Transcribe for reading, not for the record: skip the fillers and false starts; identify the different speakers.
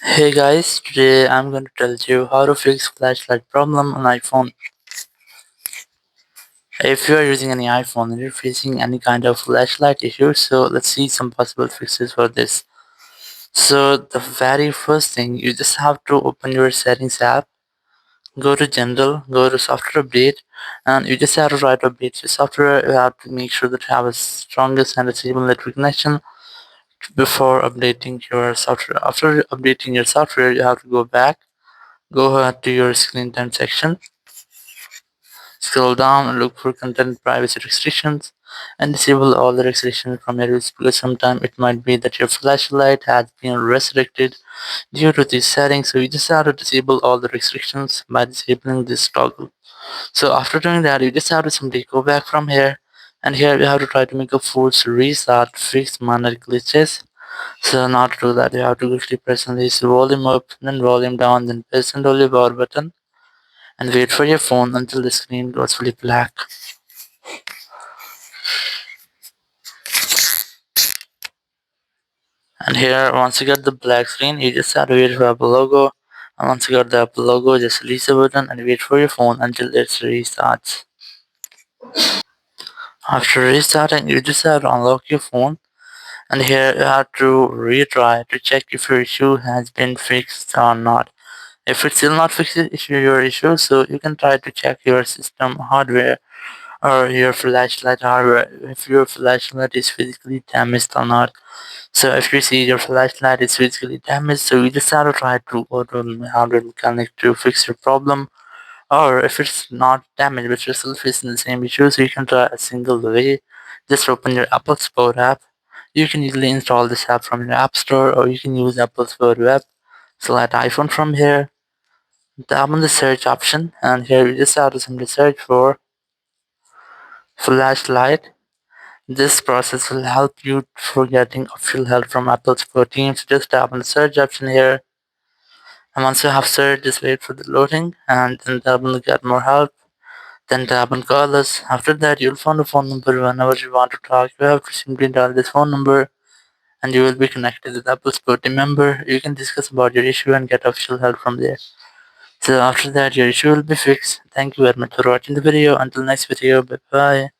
Speaker 1: Hey guys, today I'm going to tell you how to fix flashlight problem on iPhone. If you are using any iPhone and you're facing any kind of flashlight issue, so let's see some possible fixes for this. So the very first thing, you just have to open your settings app, go to general, go to software update, and you just have to try to update your software. You have to make sure that you have a strongest and a stable network connection before updating your software. After updating your software, you have to go back. Go ahead to your screen time section, scroll down and look for content privacy restrictions and disable all the restrictions from your use because sometimes it might be that your flashlight has been restricted due to these settings. So you just have to disable all the restrictions by disabling this toggle. So after doing that, you just have to simply go back from here, and here you have to try to make a force restart to fix minor glitches. So now to do that, you have to quickly press on this volume up, then volume down, then press and hold your power button and wait for your phone until the screen goes fully black. And here, once you get the black screen, you just have to wait for Apple logo. And once you got the Apple logo, just release the button and wait for your phone until it restarts. After restarting, you just have to unlock your phone. And here you have to retry to check if your issue has been fixed or not. If it's still not fixed, it's your issue, so you can try to check your system hardware or your flashlight hardware if your flashlight is physically damaged or not. So if you see your flashlight is physically damaged, so you just have to try to go to a hardware mechanic to fix your problem. Or if it's not damaged but you're still facing the same issue, so you can try a single way. Just open your Apple Store app. You can easily install this app from your App Store, or you can use Apple Store web. Select iPhone from here. Tap on the search option, and here you just have to simply search for flashlight. This process will help you for getting official help from Apple support team. So just tap on the search option here. And once you have searched, just wait for the loading and then tap on the get more help. Then tap on call us. After that, you'll find a phone number whenever you want to talk. You have to simply dial this phone number and you will be connected with Apple support team member. You can discuss about your issue and get official help from there. So after that, your issue will be fixed. Thank you very much for watching the video. Until next video, bye bye.